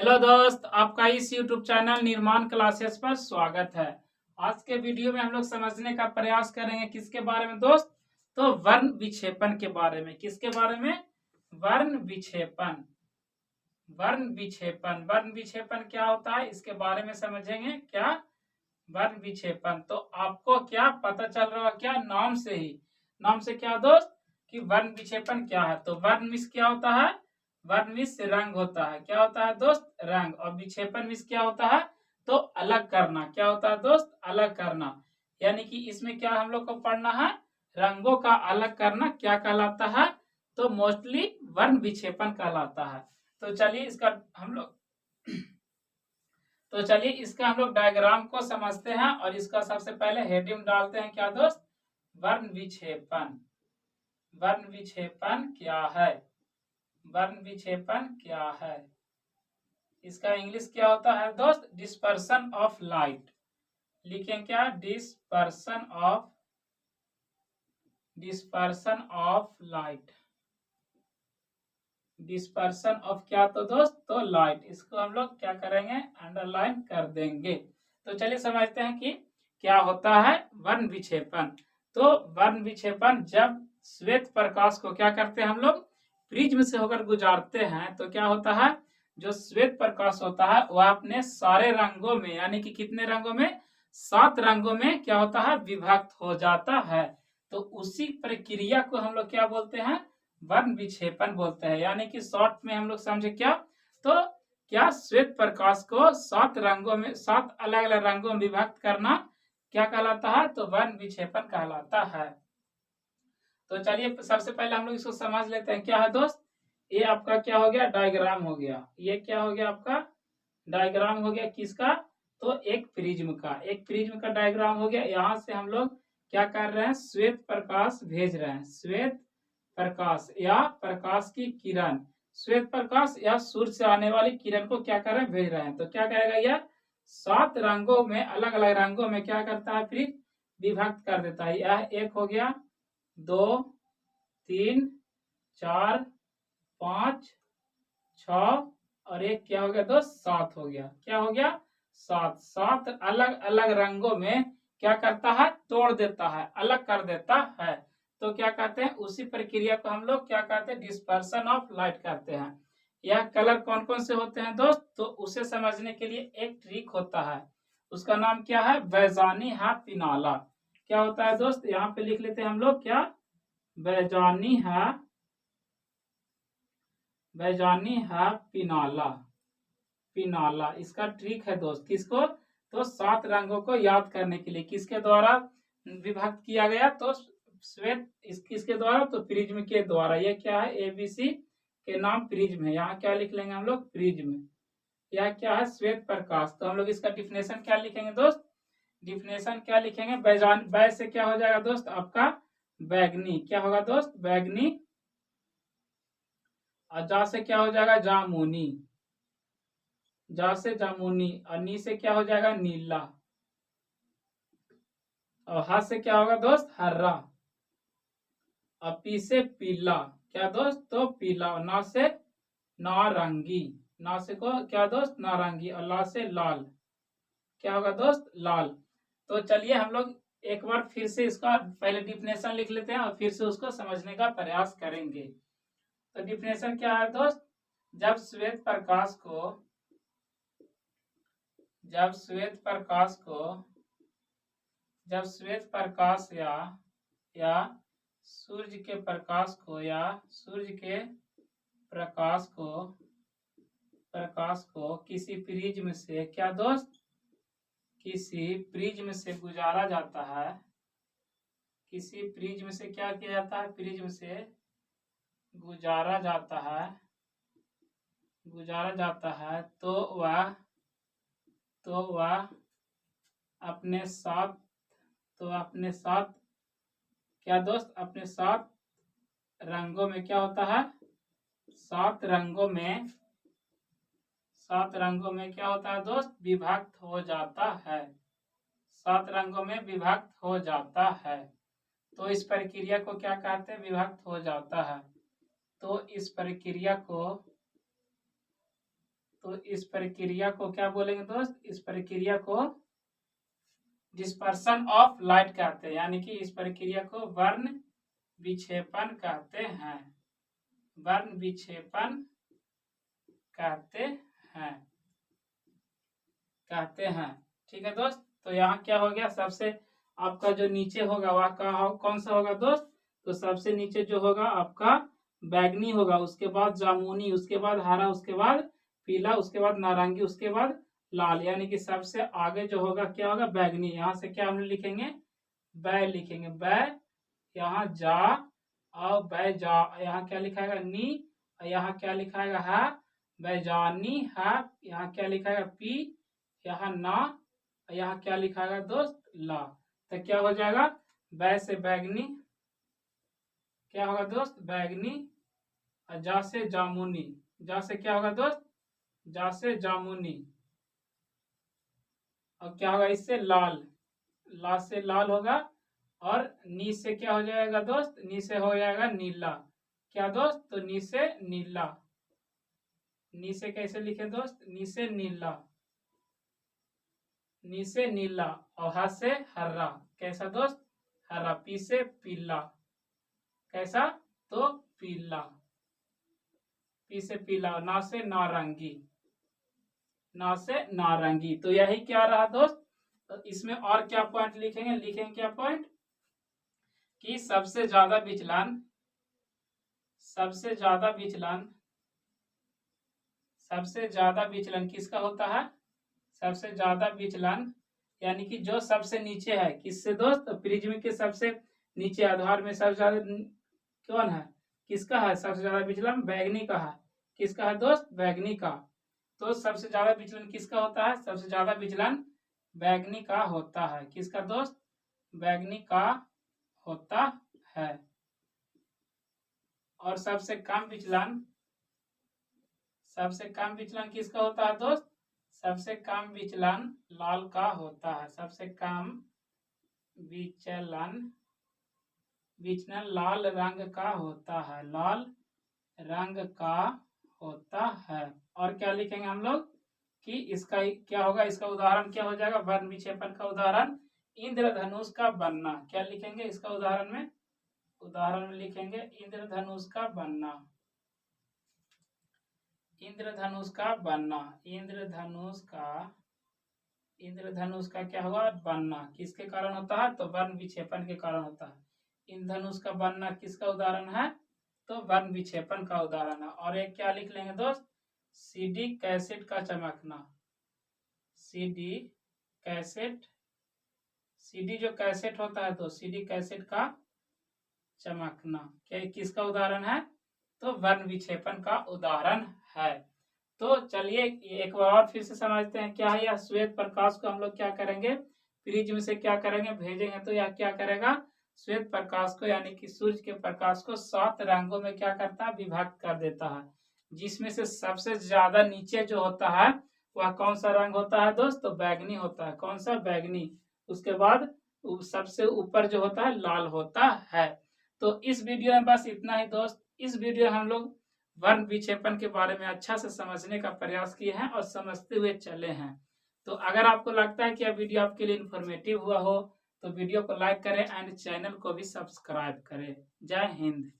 Hello दोस्त, आपका इस YouTube चैनल निर्माण क्लासेस पर स्वागत है। आज के वीडियो में हम लोग समझने का प्रयास करेंगे किसके बारे में दोस्त? तो वर्ण विक्षेपण के बारे में। किसके बारे में? वर्ण विक्षेपण। वर्ण विक्षेपण, वर्ण विक्षेपण क्या होता है इसके बारे में समझेंगे। क्या वर्ण विक्षेपण? तो आपको क्या पता चल रहा है? क्या नाम से ही, नाम से क्या दोस्त कि वर्ण विक्षेपण क्या है? तो वर्ण मिस क्या होता है? वर्ण मिस रंग होता है। क्या होता है दोस्त? रंग। और विक्षेपण मिस क्या होता है? तो अलग करना। क्या होता है दोस्त? अलग करना। यानी कि इसमें क्या हम लोग को पढ़ना है? रंगों का अलग करना क्या कहलाता है? तो मोस्टली वर्ण विक्षेपण कहलाता है। तो चलिए इसका हम लोग हम लोग डायग्राम को समझते हैं और इसका सबसे पहले हेडिंग डालते हैं। क्या दोस्त? वर्ण विक्षेपण। वर्ण विक्षेपण क्या है? वर्ण विक्षेपण क्या है? इसका इंग्लिश क्या होता है दोस्त? Dispersion of light. लिखें क्या? Dispersion of light. Dispersion of क्या तो दोस्त? तो लाइट। इसको हम लोग क्या करेंगे? अंडरलाइन कर देंगे। तो चलिए समझते हैं कि क्या होता है वर्ण विक्षेपण। तो वर्ण विक्षेपण जब श्वेत प्रकाश को क्या करते हैं हम लोग? प्रिज्म से होकर गुजारते हैं तो क्या होता है? जो श्वेत प्रकाश होता है वह अपने सारे रंगों में, यानी कि कितने रंगों में? 7 रंगों में क्या होता है? विभक्त हो जाता है। तो उसी प्रक्रिया को हम लोग क्या बोलते हैं? वर्ण विक्षेपण बोलते हैं। यानी कि शॉर्ट में हम लोग समझे क्या? तो क्या श्वेत प्रकाश को 7 रंगों में, 7 अलग अलग रंगों में विभक्त करना क्या कहलाता है? तो वर्ण विक्षेपण कहलाता है। तो चलिए सबसे पहले हम लोग इसको समझ लेते हैं। क्या है दोस्त? ये आपका क्या हो गया? डायग्राम हो गया। ये क्या हो गया आपका? डायग्राम हो गया। किसका? तो एक प्रिज्म का। एक प्रिज्म का डायग्राम हो गया। यहाँ से हम लोग क्या कर रहे हैं? श्वेत प्रकाश भेज रहे हैं। श्वेत प्रकाश या प्रकाश की किरण, श्वेत प्रकाश या सूर्य से आने वाली किरण को क्या कर रहे हैं? भेज रहे हैं। तो क्या करेगा यह? 7 रंगों में, अलग अलग रंगों में क्या करता है? फिर विभक्त कर देता है। यह एक हो गया, 2, 3, 4, 5, 6 और एक क्या हो गया दोस्त? 7 हो गया। क्या हो गया? 7। 7 अलग अलग रंगों में क्या करता है? तोड़ देता है, अलग कर देता है। तो क्या कहते हैं? उसी प्रक्रिया को हम लोग क्या कहते हैं? डिस्पर्सन ऑफ लाइट कहते हैं। यह कलर कौन कौन से होते हैं दोस्त? तो उसे समझने के लिए एक ट्रिक होता है। उसका नाम क्या है? बैजानी है पिनाला। क्या होता है दोस्त? यहाँ पे लिख लेते हैं हम लोग। क्या? बैजानी है, बैजानी है पिनाला। पिनाला इसका ट्रिक है दोस्त। किसको? तो 7 रंगों को याद करने के लिए। किसके द्वारा विभक्त किया गया? तो श्वेत, किसके द्वारा? तो प्रिज्म के द्वारा। ये क्या है? एबीसी के नाम प्रिज्म है। यहाँ क्या लिख लेंगे हम लोग? प्रिज्म। यह क्या है? श्वेत प्रकाश। तो हम लोग इसका डिफिनेशन क्या लिखेंगे दोस्त? डिफिनेशन क्या लिखेंगे? बैजान, बै से क्या हो जाएगा दोस्त? आपका बैगनी। क्या होगा दोस्त? बैगनी। और जा से क्या हो जाएगा? जामुनी। जा से जामुनी। और नी से क्या हो जाएगा? नीला। और हा से क्या होगा दोस्त? हरा। और पी से पीला। क्या दोस्त? तो पीला। और ना से नारंगी। ना से को क्या दोस्त? नारंगी। और ला से लाल। क्या होगा दोस्त? लाल। तो चलिए हम लोग एक बार फिर से इसका पहले डिफिनेशन लिख लेते हैं और फिर से उसको समझने का प्रयास करेंगे। तो डिफिनेशन क्या है दोस्त? जब श्वेत प्रकाश को, जब श्वेत प्रकाश को, जब श्वेत प्रकाश या सूर्य के प्रकाश को, या सूर्य के प्रकाश को किसी प्रिज्म से, क्या दोस्त? किसी प्रिज्म से गुजारा जाता है। किसी प्रिज्म से क्या किया जाता है? प्रिज्म से गुजारा जाता है, गुजारा जाता है। तो वह अपने साथ, तो अपने साथ क्या दोस्त? अपने 7 रंगों में क्या होता है? 7 रंगों में, 7 रंगों में क्या होता है दोस्त? विभक्त हो जाता है। 7 रंगों में विभक्त हो जाता है। तो इस प्रक्रिया को क्या कहते हैं? विभक्त हो जाता है। तो इस प्रक्रिया को तो इस प्रक्रिया को क्या बोलेंगे दोस्त? इस प्रक्रिया को डिस्पर्सन ऑफ लाइट कहते हैं, यानी कि इस प्रक्रिया को वर्ण विक्षेपण कहते हैं। वर्ण विक्षेपण कहते हैं, कहते हैं। ठीक है दोस्त, तो यहाँ क्या हो गया? सबसे आपका जो नीचे होगा वह कौन सा होगा दोस्त? तो सबसे नीचे जो होगा आपका बैगनी होगा, उसके बाद जामुनी, उसके बाद हरा, उसके बाद पीला, उसके बाद नारंगी, उसके बाद लाल, यानी कि सबसे आगे जो होगा क्या होगा? बैगनी। यहाँ से क्या हम लिखेंगे? बै लिखेंगे, बै, यहाँ जा, और बै जा, यहाँ क्या लिखाएगा? नी, और यहाँ क्या लिखाएगा? है, बैजानी है, यहाँ क्या लिखाएगा? पी, यहाँ ना, यहाँ क्या लिखाएगा दोस्त? ला। तो क्या हो जाएगा? बै से बैगनी, क्या होगा दोस्त? बैगनी, और जा से जामुनी, जा से क्या होगा दोस्त? जा से जामुनी, और क्या होगा इससे? लाल, ला से लाल होगा, और नी से क्या हो जाएगा दोस्त? नी से हो जाएगा नीला। क्या दोस्त? तो नी से नीला, नी से कैसे लिखे दोस्त? नी से नीला, नी से नीला, और हा से हरा, कैसा दोस्त? हरा। पी से पीला, कैसा? तो पीला, पी से पीला, ना से नारंगी, ना से नारंगी। तो यही क्या रहा दोस्त? तो इसमें और क्या पॉइंट लिखेंगे? लिखेंगे क्या पॉइंट? कि सबसे ज्यादा विचलन, सबसे ज्यादा विचलन, सबसे ज्यादा विचलन किसका होता है? सबसे ज्यादा विचलन यानी कि जो सबसे नीचे है, किससे दोस्त? तो प्रिज्म के सबसे नीचे आधार में सबसे ज्यादा कौन है? किसका है सबसे ज्यादा विचलन? बैगनी का है। किसका है दोस्त? बैगनी का। तो सबसे ज्यादा विचलन किसका होता है? सबसे ज्यादा विचलन बैगनी का होता है। किसका दोस्त? बैगनी का होता है। और सबसे कम विचलन, सबसे कम विचलन किसका होता है दोस्त? सबसे कम विचलन लाल का होता है। सबसे कम विचलन, विचलन लाल रंग का होता है, लाल रंग का होता है। और क्या लिखेंगे हम लोग कि इसका क्या होगा? इसका उदाहरण क्या हो जाएगा? वर्ण विक्षेपण का उदाहरण इंद्रधनुष का बनना। क्या लिखेंगे इसका उदाहरण में? उदाहरण में लिखेंगे इंद्रधनुष का बनना, इंद्रधनुष का बनना, इंद्रधनुष का, इंद्रधनुष का क्या होगा? बनना। किसके कारण होता है? तो वर्ण विक्षेपण के कारण होता है। इंद्रधनुष का बनना किसका उदाहरण है? तो वर्ण विक्षेपण का उदाहरण है। और एक क्या लिख लेंगे दोस्त? सीडी कैसेट का चमकना, सीडी कैसेट, सीडी जो कैसेट होता है तो सीडी कैसेट का चमकना क्या किसका उदाहरण है? तो वर्ण विक्षेपण का उदाहरण है। तो चलिए एक बार और फिर से समझते हैं क्या है यह श्वेत प्रकाश को हम लोग क्या करेंगे? प्रिज्म से क्या करेंगे? भेजेंगे। तो यह क्या करेगा? श्वेत प्रकाश को यानी कि सूर्य के प्रकाश को 7 रंगों में क्या करता है? विभक्त कर देता है, जिसमें से सबसे ज्यादा नीचे जो होता है वह कौन सा रंग होता है दोस्त? तो बैगनी होता है। कौन सा? बैगनी। उसके बाद सबसे ऊपर जो होता है लाल होता है। तो इस वीडियो में बस इतना ही दोस्त। इस वीडियो में हम लोग वर्ण विक्षेपण के बारे में अच्छा से समझने का प्रयास किए हैं और समझते हुए चले हैं। तो अगर आपको लगता है कि यह वीडियो आपके लिए इंफॉर्मेटिव हुआ हो तो वीडियो को लाइक करें एंड चैनल को भी सब्सक्राइब करें। जय हिंद।